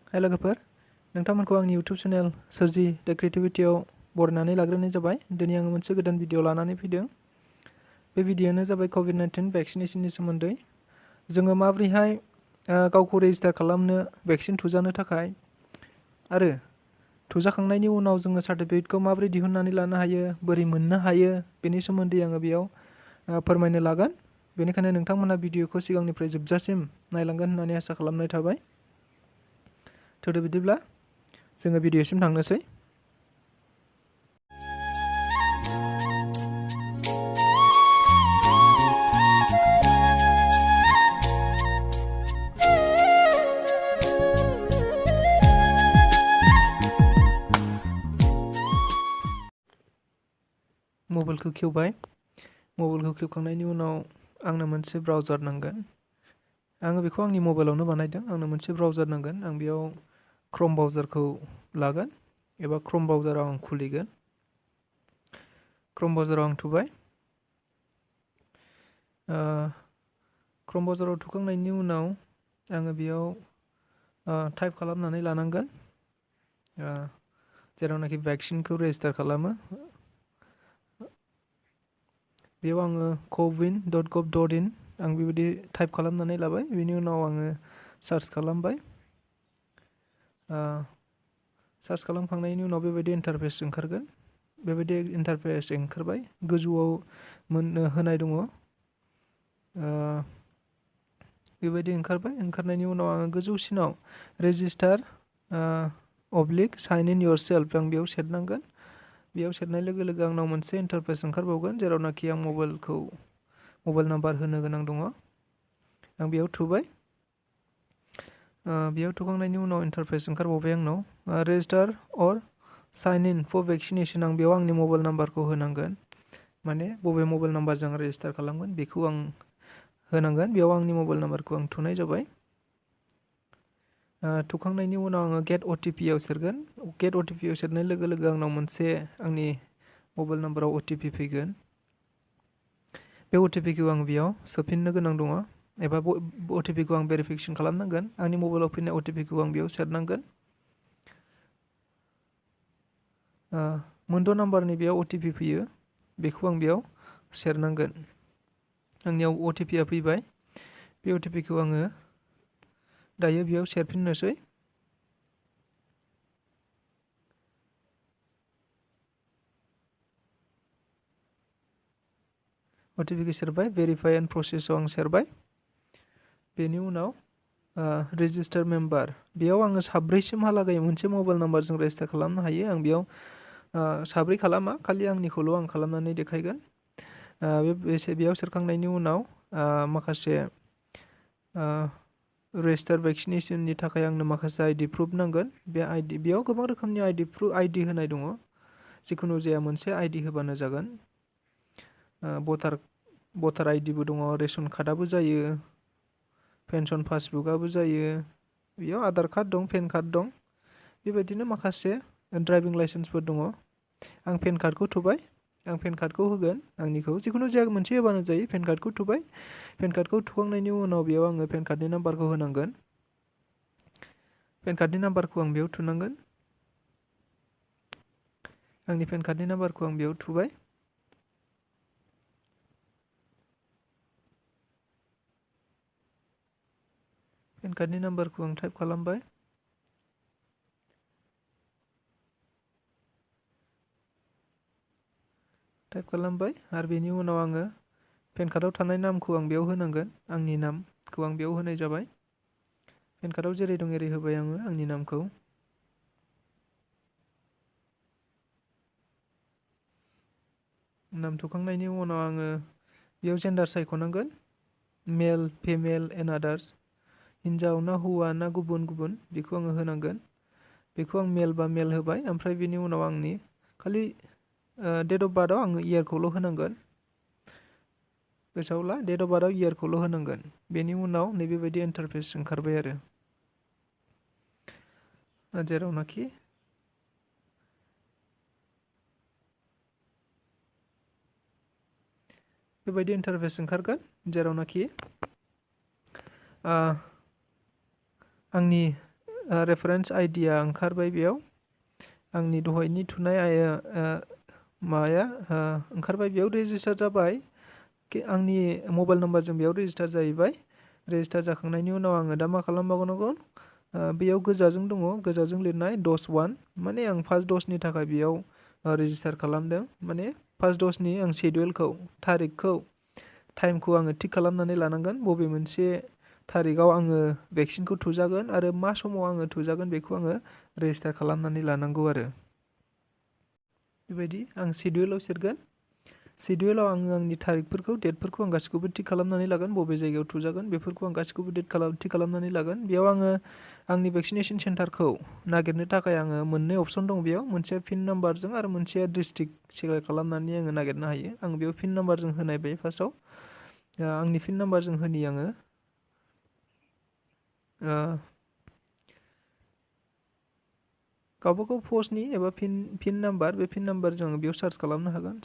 हाय लोगोफोर, नोंथांमोनखौ आंनि YouTube चेनेल सोरजि द क्रिएटिविटीआव बरायनानै लाग्रोनाय जाबाय। दिनै आङो मोनसे गोदान भिडिअ लानानै फैदों। बे भिडिअआनो जाबाय COVID-19 वैक्सीनेशननि सोमोन्दै। जोङो माबोरैहाय गावखौ रेजिस्टार खालामनो वैक्सीन थुजानो थाखाय आरो थुजाखांनायनि उनाव जोङो सार्टिफिकेटखौ माबोरै दिहुननानै लानो हायो, बोरै मोननो हायो, बेनि सोमोन्दै आङो बेयाव फोरमायनो लागोन। बेनिखायनो नोंथांमोना भिडिअखौ सिगांनिफ्राय जोबजासिम नायलांगोन होननानै आसा खालामनाय थाबाय। थौदो बिदिब्ला जोङो भिडिअसिम थांनोसै। मबाइलखौ खेवबाय। मबाइलखौ खेवखांनायनि उनाव आंनो मोनसे ब्राउजार नांगोन। आङो बेखौ आंनि मबाइलावनो बानायदों। आंनो मोनसे ब्राउजार नांगोन। आं बेयाव क्रोम ब्राउजारखौ लागोन एबा क्रोम ब्राउजाराव आं खुलिगोन। क्रोम ब्राउजाराव आं थुबाय। क्रोम ब्राउजाराव थुखांनायनि उनाव आङो बेयाव टाइप खालामनानै लानांगोन जेरावनाखि वैक्सीनखौ रेजिस्टार खालामो। बेयाव आङो cowin.gov.in आं बेबायदि टाइप खालामनानै लाबाय। बेनि उनाव आङो सार्च खालामबाय। सार्च खालामखांनायनि उनाव बेबायदि इन्टारफेस ओंखारगोन। बेबायदि इन्टारफेस ओंखारबाय। गोजौआव मोननो होनाय दङ। बेबायदि ओंखारबाय। ओंखारनायनि उनाव आङो गोजौसिनाव registrar sign in yourself आं बेयाव सेरनांगोन। बेयाव सेरनाय लोगो लोगो आंनाव मोनसे इन्टारफेस ओंखारबावगोन जेरावनाखि आं मबाइल नाम्बार होनो गोनां दङ। आं बेयाव थुबाय। बेयाव थुखांनायनि उनाव इन्टारफेस ओंखारबावबाय आंनाव रेजिस्टार अर साइन इन फर वैक्सीनेशन। आं बेयाव आंनि मबाइल नाम्बारखौ होनांगोन। माने बबे मबाइल नाम्बारजों रेजिस्टार खालामगोन बेखौ आं होनांगोन। बेयाव आंनि मबाइल नाम्बारखौ आं थुनाय जाबाय। थुखांनायनि उनाव आङो गेट OTP आव सेरगोन। गेट OTP आव सेरनाय लोगो लोगो आंनाव मोनसे आंनि मबाइल नाम्बाराव OTP फैगोन। बे OTP-खौ आं बेयाव सोफिननो गोनां दङ एबा OTP-खौ आं भेरिफिकेसन खालामनांगोन। आंनि मबाइलाव फैनाय OTP-खौ आं बेयाव सेरनांगोन। मोनद' नाम्बारनि बेयाव OTP फैयो। बेखौ आं बेयाव सेरनांगोन। आंनियाव OTP-आ फैबाय। बे OTP-खौ आङो दायो बेयाव सेरफिननोसै। OTP-खौ सेरबाय। भेरिफाइ एन्ड प्रसेसआव आं सेरबाय। बेनि उनाव रेजिस्टार मेम्बार बेयाव आङो साब्रैसिमहालागै मोनसे मबाइल नाम्बारजों रेजिस्टार खालामनो हायो। आं बेयाव साब्रै खालामा, खालि आंनिखौल' आं खालामनानै देखायगोन। बेयाव सेरखांनायनि उनाव माखासे रेजिस्टार वैक्सीनेशननि थाखाय आंनो माखासे ID प्रुफ नांगोन। बे बेयाव गोबां रोखोमनि ID होनाय दङ। जिखुनु जाया मोनसे ID होबानो जागोन। भटार ID-बो दङ, रेशन कार्डआबो जायो, पेन्सन पासबुकआबो जायो। बेयाव आधार कार्ड दं, पेन कार्ड दं। बेबायदिनो माखासे ड्राइभिं लाइसेन्सफोर दङ। आं पेन कार्डखौ थुबाय। आं पेन कार्डखौ होगोन आंनिखौ। जिखुनु जाया मोनसे होबानो जायो। पेन कार्डखौ थुबाय। पेन कार्डखौ थुखांनायनि उनाव बेयाव आङो पेन कार्डनि नाम्बारखौ होनांगोन। पेन कार्डनि नाम्बारखौ आं बेयाव थुनांगोन। आंनि पेन कार्डनि नाम्बारखौ आं बेयाव थुबाय। पेन कार्डनि नाम्बारखौ आं टाइप खालामबाय। आरो बेनि उनाव आङो पेन कार्डआव थानाय नामखौ आं बेयाव होनांगोन। आंनि नामखौ आं बेयाव होनाय जाबाय। पेन कार्डआव जेरै दं एरै होबाय आङो आंनि नामखौ। नाम थुखांनायनि उनाव आङो बेयाव जेन्डार सायख'नांगोन। Mail, female and आदार्स। हिन्जाव ना हौवा ना गुबुन गुबुन बेखौ आङो होनांगोन। बेखौ आं मेल बा मेल होबाय। ओमफ्राय बेनि उनाव आंनि खालि डेट अफ बार्थआव आङो इयारखौल' होनांगोन। गोसोआव ला, डेट अफ बार्थआव इयारखौल' होनांगोन। बेनि उनाव नैबेबायदि इन्टारफेस ओंखारबाय आरो जेरावनाखि बेबायदि इन्टारफेस ओंखारगोन जेरावनाखि आंनि रेफारेन्स आइडिया ओंखारबाय बेयाव आंनि दहायनि थुनाय माबाया ओंखारबाय बेयाव रेजिस्टार जाबाय आंनि मबाइल नाम्बारजों बेयाव रेजिस्टार जाहैबाय रेजिस्टार जाखांनायनि उनाव आङो दा मा खालामबावनांगौ बेयाव गोजाजों दङ गोजाजों लिरनाय द'ज 1 माने आं फार्स्ट द'जनि थाखाय बेयाव रेजिस्टार खालामदों माने फार्स्ट द'जनि आं शेड्युलखौ थारिखखौ टाइमखौ आङो थिक खालामनानै लानांगोन बबे मोनसे थारिखआव आङो भेक्सिनखौ थुजागोन आरो मा समाव आङो थुजागोन बेखौ आङो रेजिस्टार खालामनानै लानांगौ आरो बेबायदि आं शेड्युलाव सेरगोन शेड्युलाव आङो आंनि थारिखफोरखौ डेटफोरखौ आं गासिखौबो थिक खालामनानै लागोन बबे जायगायाव थुजागोन बेफोरखौ आं गासिखौबो थिक खालामनानै लागोन बेयाव आङो आंनि भेक्सिनेसन सेन्टारखौ नागिरनो थाखाय आङो मोननै अपसन दं बेयाव मोनसे पिन नाम्बारजों आरो मोनसे डिस्ट्रिक्ट सेलेक्ट खालामनानै आङो नागिरनो हायो आं बेयाव पिन नाम्बारजों होनायबाय फार्स्टआव आंनि पिन नाम्बारजों होनि आङो गावबागाव पस्टनि एबा पिन नाम्बार बे पिन नाम्बारजों आङो बेयाव सार्च खालामनो हागोन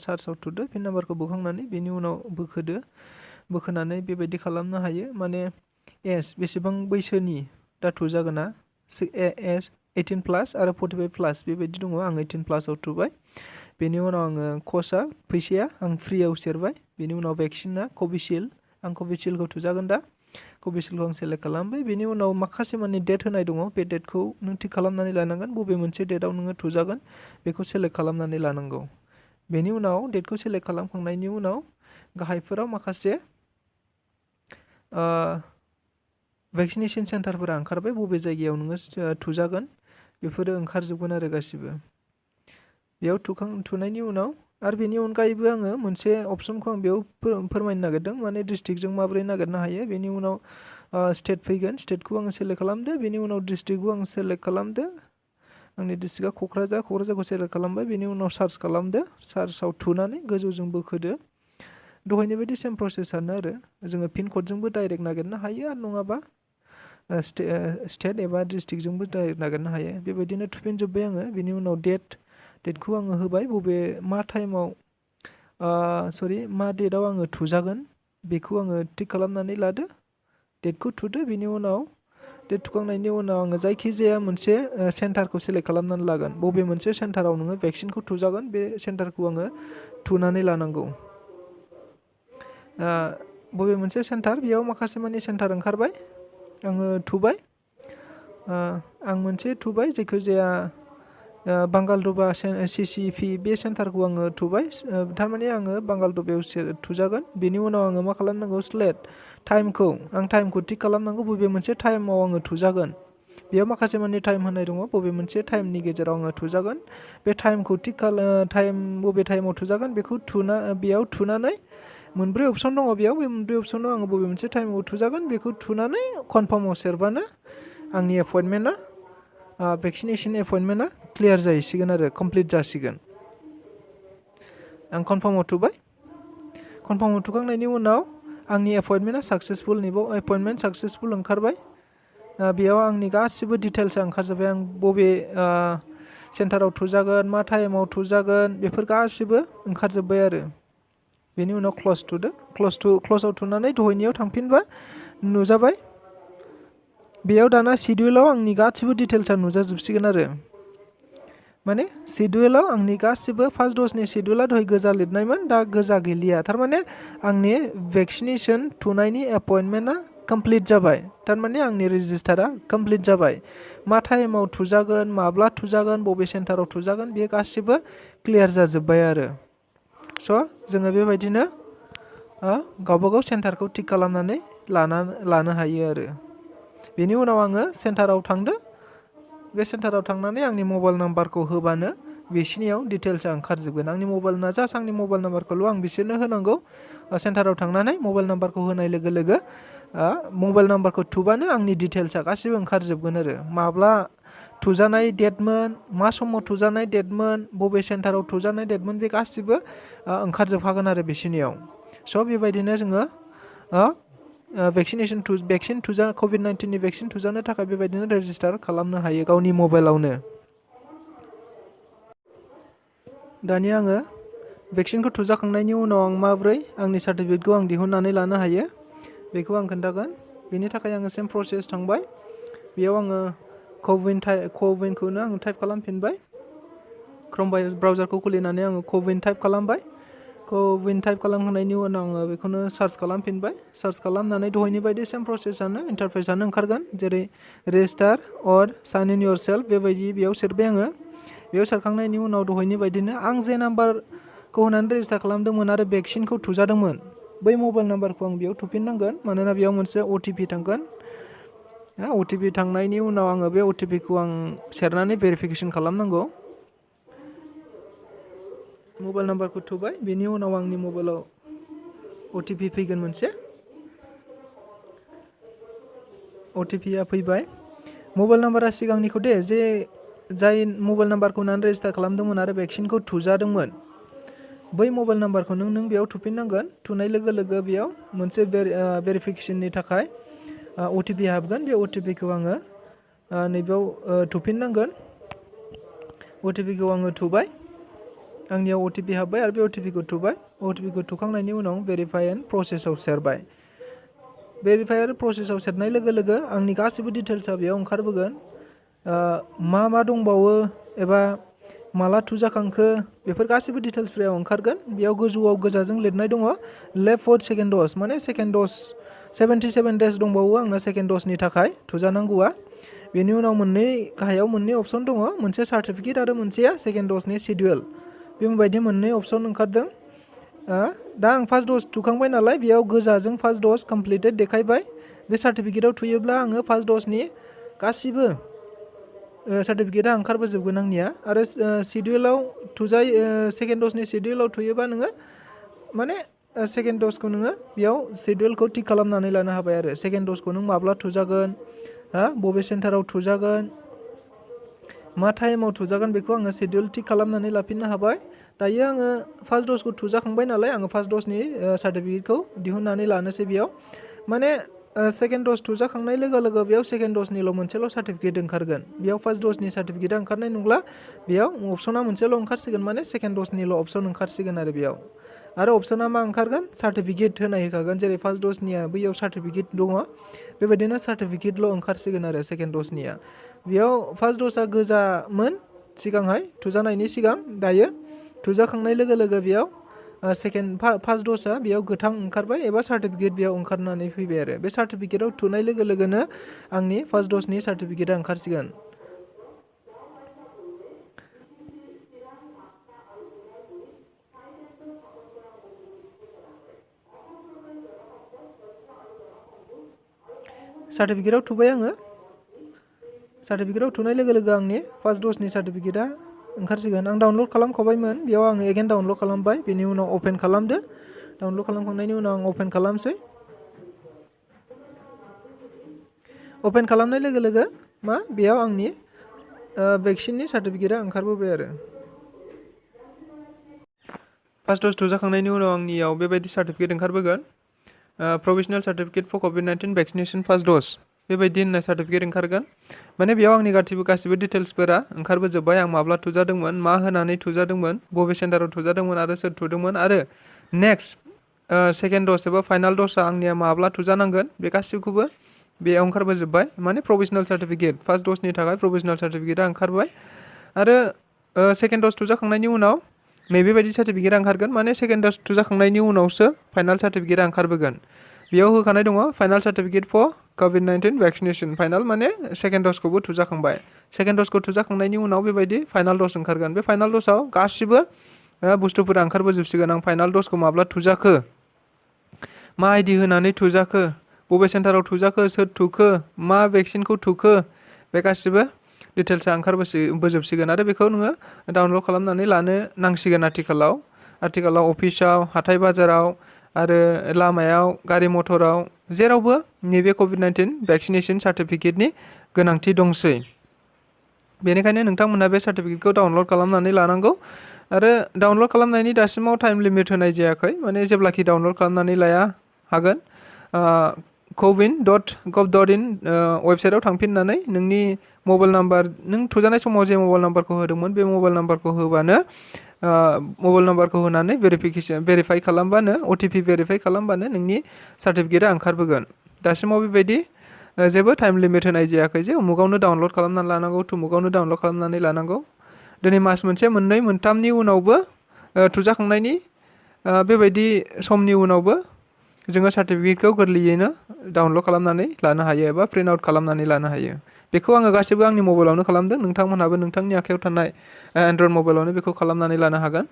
सार्चआव थुदो पिन नाम्बारखौ बोखांनानै बेनि उनाव बोखोनानै बेबायदि खालामनो हायो माने बेसेबां बैसोनि दा थुजागोना एज 18+ आरो 45+ बेबायदि दङ आं 18+आव थुबाय बेनि उनाव आङो फैसाया आं फ्रियाव सेरबाय बेनि उनाव भेक्सिना कभिसिल्ड आं कभिसिल्डखौ थुजागोन दा कभिसिल्डखौ आं सेलेक्ट खालामबाय बेनि उनाव माखासे माने डेट होनाय दङ बे डेटखौ नों थिक खालामनानै लानांगोन बबे मोनसे डेटआव नोङो थुजागोन बेखौ सेलेक्ट खालामनानै लानांगौ बेनि उनाव डेटखौ सेलेक्ट खालामखांनायनि उनाव गाहायफोराव माखासे भेक्सिनेसन सेन्टारफोरा ओंखारबाय बबे जायगायाव नोङो थुजागोन बेफोरो ओंखारजोबगोन आरो गासिबो बेयाव थुनायनि उनाव आरो बेनि अनगायैबो आङो मोनसे अपसनखौ आं बेयाव फोरमायनो नागिरदों माने डिस्ट्रिक्टजों माबोरै नागिरनो हायो बेनि उनाव स्टेट फैगोन स्टेटखौ आङो सेलेक्ट खालामदो बेनि उनाव डिस्ट्रिक्टखौ आं सेलेक्ट खालामदो आंनि डिस्ट्रिक्टआ क'क्राझारखौ सेलेक्ट खालामबाय बेनि उनाव सार्च खालामदो सार्चआव थुनानै गोजौजों बोखोदो दहायनि बायदि सेम प्रसेसआनो आरो जोङो पिन क'डजोंबो डाइरेक्ट नागिरनो हायो आरो नङाबा स्टेट एबा डिस्ट्रिक्टजोंबो डाइरेक्ट नागिरनो हायो बेबायदिनो थुफिनजोब्बाय आङो बेनि उनाव डेटखौ आङो होबाय मा टाइमाव मा डेटआव आङो थुजागोन बेखौ आङो थिक खालामनानै लादो डेटखौ थुदो बेनि उनाव डेट थुखांनायनि उनाव आङो जायखिजाया मोनसे सेन्टारखौ सेलेक्ट खालामनानै लागोन बबे मोनसे सेन्टाराव नोङो भेक्सिनखौ थुजागोन बे सेन्टारखौ आङो थुनानै लानांगौ बबे मोनसे सेन्टार बेयाव माखासे मानि सेन्टार ओंखारबाय आङो थुबाय आं मोनसे थुबाय जायखिजाया बांगालदबा CCP बे सेन्टारखौ आङो थुबाय थारमाने आङो बांगालदबायाव थुजागोन बेनि उनाव आङो मा खालामनांगौ टाइमखौ थिक खालामनांगौ बबे मोनसे टाइमाव आङो थुजागोन बेयाव माखासे मानि टाइम होनाय दङ बबे मोनसे टाइमनि गेजेराव आङो थुजागोन बे टाइमखौ बबे टाइमाव थुजागोन बेखौ बेयाव थुनानै मोनब्रै अपसन दङ बेयाव बे मोनब्रै अपसनाव आङो बबे मोनसे टाइमाव थुजागोन बेखौ थुनानै कनफार्माव सेरबानो आंनि भेक्सिनेसन एपइन्टमेन्टआ क्लियार जाहैसिगोन आरो कमप्लिट जासिगोन आं कनफार्माव थुबाय कनफार्माव थुखांनायनि उनाव आंनि एपइन्टमेन्ट साक्सेसफुल ओंखारबाय बेयाव आंनि गासिबो डिटेल्सआ ओंखारजोब्बाय आं बबे सेन्टाराव थुजागोन मा टाइमाव थुजागोन बेफोर गासिबो ओंखारजोब्बाय आरो बेनि उनाव क्ल'जआव थुनानै दहायनियाव थांफिनबा नुजाबाय बेयाव दाना शेड्युलाव आंनि गासिबो डिटेल्सआ नुजाजोबसिगोन आरो माने शेड्युलाव आंनि गासिबो फार्स्ट द'जनि शेड्युला दहाय गोजा लिरनायमोन दा गोजा गैलिया थारमाने आंनि भेक्सिनेसन थुनायनि एपइन्टमेन्टआ कमप्लिट जाबाय थारमाने आंनि रेजिस्टारा कमप्लिट जाबाय मा टाइमाव थुजागोन माब्ला थुजागोन बबे सेन्टाराव थुजागोन बेयो गासिबो क्लियार जाजोब्बाय आरो जोङो बेबायदिनो गावबागाव सेन्टारखौ थिक खालामनानै लानो हायो आरो बेनि उनाव आङो सेन्टाराव थांदो बे सेन्टाराव थांनानै आंनि मबाइल नाम्बारखौ होबानो बिसिनियाव डिटेल्सआ ओंखारजोबगोन आंनि मबाइल नाम्बारखौल' आं बिसोरनो होनांगौ सेन्टाराव थांनानै मबाइल नाम्बारखौ होनाय लोगो लोगो मबाइल नाम्बारखौ थुबानो आंनि डिटेल्सआ गासिबो ओंखारजोबगोन आरो माब्ला थुजानाय डेटमोन मा समाव थुजानाय डेटमोन बबे सेन्टाराव थुजानाय डेटमोन बे गासिबो ओंखारजोबखागोन आरो बिसोरनियाव बेबायदिनो जोङो भेक्सिन कभिड-19नि भेक्सिन थुजानो थाखाय बेबायदिनो रेजिस्टार खालामनो हायो गावनि मबाइलावनो दानिया आङो भेक्सिनखौ थुजाखांनायनि उनाव आं माब्रै आंनि सार्टिफिकेटखौ आं दिहुननानै लानो हायो बेखौ आं खोन्थागोन बेनि थाखाय आङो सेम प्रसेस थांबाय बेयाव आङो कविनखौनो आङो टाइप खालामफिनबाय। क्रोम ब्राउजारखौ खुलिनानै आङो कविन टाइप खालामबाय। कविन टाइप खालामखांनायनि उनाव आङो बेखौनो सार्च खालामफिनबाय। सार्च खालामनानै दहायनि बायदि सेम प्रसेसआनो इन्टारफेसआनो ओंखारगोन, जेरै रेजिस्टार अर साइन इन इयर सेल्फ बेबायदि बेयाव सेरबाय आङो। बेयाव सारखांनायनि उनाव दहायनि बायदिनो आं जे नाम्बारखौ होनानै रेजिस्टार खालामदोंमोन आरो भेक्सिनखौ थुजादोंमोन बै मबाइल नाम्बारखौ आं बेयाव थुफिननांगोन, मानोना बेयाव मोनसे OTP थांगोन। OTP थांनायनि उनाव आङो बे OTPखौ आं सेरनानै भेरिफिकेसन खालामनांगौ। मबाइल नाम्बारखौ थुबाय, बेनि उनाव आंनि मबाइलाव OTP फैगोन मोनसे। OTPआ फैबाय। मबाइल नाम्बारा सिगांनिखौ दे, जाय मबाइल नाम्बारखौ होनानै रेजिस्टार खालामदोंमोन आरो भेक्सिनखौ थुजादोंमोन बै मबाइल नाम्बारखौ नों बेयाव थुफिननांगोन। थुनाय लोगो लोगो बेयाव मोनसे भेरिफिकेसननि थाखाय OTP हाबगोन। बे OTPखौ आङो नैबेयाव थुफिननांगोन। OTPखौ आङो थुबाय, आंनियाव OTP हाबबाय आरो बे OTPखौ थुबाय। OTPखौ थुखांनायनि उनाव भेरिफाइ एन्ड प्रसेसआव सेरबाय। भेरिफाइ आरो प्रसेसआव सेरनाय लोगो लोगो आंनि गासैबो डिटेल्सआ बेयाव ओंखारबोगोन। मा दंबावो एबा माला थुजाखांखो बेफोर गासैबो डिटेल्सफोरा ओंखारगोन। बेयाव गोजौआव गोजाजों लिरनाय दङ लेफ्ट फर सेकेन्ड द'ज, माने सेकेन्ड द'ज 77 डेज दंबावो आंना सेकेन्ड द'जनि थाखाय थुजानांगौआ। बेनि उनाव गाहायाव मोननै अपसन दङ, मोनसे सार्टिफिकेट आरो मोनसेया सेकेन्ड द'जनि सिडिउल। बेबायदि मोननै अपसन ओंखारदों। दा आं फार्स्ट द'ज थुखांबाय नालाय बेयाव गोजाजों फार्स्ट द'ज कमप्लिटेड देखायबाय। बे सार्टिफिकेटआव थुयोब्ला आङो फार्स्ट द'जनि गासिबो सार्टिफिकेटआ ओंखारबोजोबगोन आंनिया। आरो सिडिउलाव सेकेन्ड द'जनि सिडिउलाव थुयोबा नोङो माने सेकेन्ड द'जखौ नोङो बेयाव सिडिउलखौ थिक खालामनानै लानो हाबाय आरो सेकेन्ड द'जखौ नों माब्ला थुजागोन, बबे सेन्टाराव थुजागोन, मा टाइमाव थुजागोन बेखौ आङो सिडिउल थिक खालामनानै लाफिननो हाबाय। दायो आङो फार्स्ट द'जखौ थुजाखांबाय नालाय आङो फार्स्ट द'जनि सार्टिफिकेटखौ दिहुननानै लानोसै बेयाव। माने सेकेन्ड द'ज थुजाखांनाय लोगो लोगो बेयाव सेकेन्ड द'जनिल' मोनसेल' सार्टिफिकेट ओंखारगोन। बेयाव फार्स्ट द'जनि सार्टिफिकेटआ ओंखारनाय नंला, बेयाव अपसना मोनसेल' ओंखारसिगोन, माने सेकेन्ड द'जनिल' अपसन ओंखारसिगोन आरो बेयाव। आरो अपसना मा ओंखारगोन, सार्टिफिकेट होखागोन, जेरै फार्स्ट द'जनिया बैयाव सार्टिफिकेट दङ बेबायदिनो सार्टिफिकेटल' ओंखारसिगोन आरो सेकेन्ड द'जनिया। बेयाव फार्स्ट द'जआ गोजामोन सिगांहाय थुजानायनि सिगां, दायो थुजाखांनाय लोगो लोगो बेयाव फार्स्ट द'जआ बेयाव गोथां ओंखारबाय एबा सार्टिफिकेट बेयाव ओंखारनानै फैबाय आरो बे सार्टिफिकेटआव थुनाय लोगो लोगोनो आंनि फार्स्ट द'जनि सार्टिफिकेटआ ओंखारसिगोन। सार्टिफिकेटआव थुबाय आङो। सार्टिफिकेटआव थुनाय लोगो लोगो आंनि फार्स्ट द'जनि सार्टिफिकेटआ ओंखारसिगोन। आं डाउनलड खालामखाबायमोन, बेयाव आङो एगेन डाउनलड खालामबाय। बेनि उनाव अपेन खालामदो। डाउनलड खालामखांनायनि उनाव आं अपेन खालामसै। अपेन खालामनाय लोगो लोगो बेयाव आंनि भेक्सिननि सार्टिफिकेटआ ओंखारबोबाय आरो फार्स्ट द'ज थुजाखांनायनि उनाव आंनियाव बेबायदि सार्टिफिकेट ओंखारबोगोन। Provisional certificate for COVID-19 vaccination first dose बेबायदि होननाय सार्टिफिकेट ओंखारगोन। माने बेयाव आंनि गासिबो डिटेल्सफोरा ओंखारबोजोब्बाय। आं माब्ला थुजादोंमोन, मा होनानै थुजादोंमोन, बबे सेन्टाराव थुजादोंमोन आरो सोर थुदोंमोन, आरो नेक्स्ट सेकेन्ड द'ज एबा फाइनाल द'जआ आंनिया माब्ला थुजानांगोन बे गासिबखौबो बेयाव ओंखारबोजोब्बाय। माने प्रभिजनेल सार्टिफिकेट फार्स्ट द'जनि थाखाय प्रभिजनेल सार्टिफिकेटआ ओंखारबाय। आरो सेकेन्ड द'ज थुजाखांनायनि उनाव नैबेबायदि सार्टिफिकेटआ ओंखारगोन। माने सेकेन्ड द'ज थुजाखांनायनि उनावसो फाइनाल सार्टिफिकेटआ ओंखारबोगोन। बेयाव होखानाय दङ final certificate for COVID-19 vaccination. Final माने सेकेन्ड द'जखौबो थुजाखांबाय। सेकेन्ड द'जखौ थुजाखांनायनि उनाव बेबायदि फाइनाल द'ज ओंखारगोन। बे फाइनाल द'जआव गासिबो बुस्थुफोरा ओंखारबोजोबसिगोन। आं फाइनाल द'जखौ माब्ला थुजाखो, मा आइडि होनानै थुजाखो, बबे सेन्टाराव थुजाखो, सोर थुखो, मा भेक्सिनखौ थुखो, बे गासिबो डिटेल्सआ ओंखारबोजोबसिगोन। आरो बेखौ नोङो डाउनलड खालामनानै लानो नांसिगोन। आथिखालाव अफिसाव, हाथाय बाजाराव आरो लामायाव, गारि मथराव जेरावबो नैबे COVID-19 भेक्सिनेसन सार्टिफिकेटनि गोनांथि दंसै। बेनिखायनो नोंथांमोनहा बे सार्टिफिकेटखौ डाउनलड खालामनानै लानांगौ। आरो डाउनलड खालामनायनि दासिमाव टाइम लिमिट होनाय जायाखै, माने जेब्लाखि डाउनलड खालामनानै लाया हागोन। cowin.gov.in वेबसाइटआव थांफिननानै नोंनि मबाइल नाम्बार, नों थुजानाय समाव जे मबाइल नाम्बारखौ होदोंमोन बे मबाइल नाम्बारखौ होबानो मबाइल नाम्बारखौ होनानै भेरिफाइ खालामबानो OTP भेरिफाइ खालामबानो नोंनि सार्टिफिकेटआ ओंखारबोगोन। दासिमाव बेबायदि जेबो टाइम लिमिट होनाय जायाखै जे उमुगावनो डाउनलड खालामनानै लानांगौ थुमुगावनो डाउनलड खालामनानै लानांगौ। दिनै मास मोनसे मोननै मोनथामनि उनावबो थुजाखांनायनि बेबायदि समनि उनावबो जोङो सार्टिफिकेटखौ गोरलैयैनो डाउनलड खालामनानै लानो हायो एबा प्रिन्ट आउट खालामनानै लानो हायो। बेखौ आङो गासैबो आंनि मबाइलावनो खालामदों। नोंथांमोनहाबो नोंथांनि आखायाव थानाय एन्ड्रइड मबाइलावनो बेखौ खालामनानै लानो हागोन।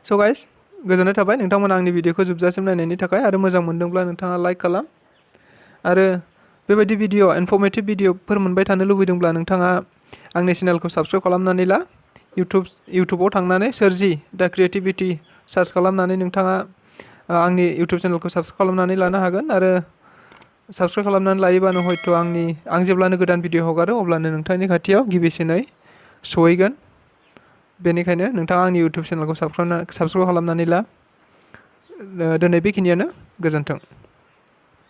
स' गाइस, गोजोननाय थाबाय नोंथांमोना आंनि भिडिअखौ जोबजासिम नायनायनि थाखाय। आरो मोजां मोनदोंब्ला नोंथाङा लाइक खालाम। आरो बेबायदि भिडिअ इनफर्मेटिभ भिडिअफोर मोनबाय थानो लुबैदोंब्ला नोंथाङा आंनि चेनेलखौ साबस्क्राइब खालामनानै ला। इउटुबाव थांनानै सोरजि दा क्रिएटिभिटि सार्च खालामनानै नोंथाङा आंनि इउटुब चेनेलखौ साबस्क्राइब खालामनानै लानो हागोन। आरो साबस्क्राइब खालामनानै लायोबानो हयथ' आं जेब्लानो गोदान भिडिअ हगारो अब्लानो नोंथांनि खाथियाव गिबिसिनै सहैगोन। बेनिखायनो नोंथाङा आंनि इउटुब चेनेलखौ साबस्क्राइब खालामनानै ला। दिनै बेखिनियानो, गोजोन्थों।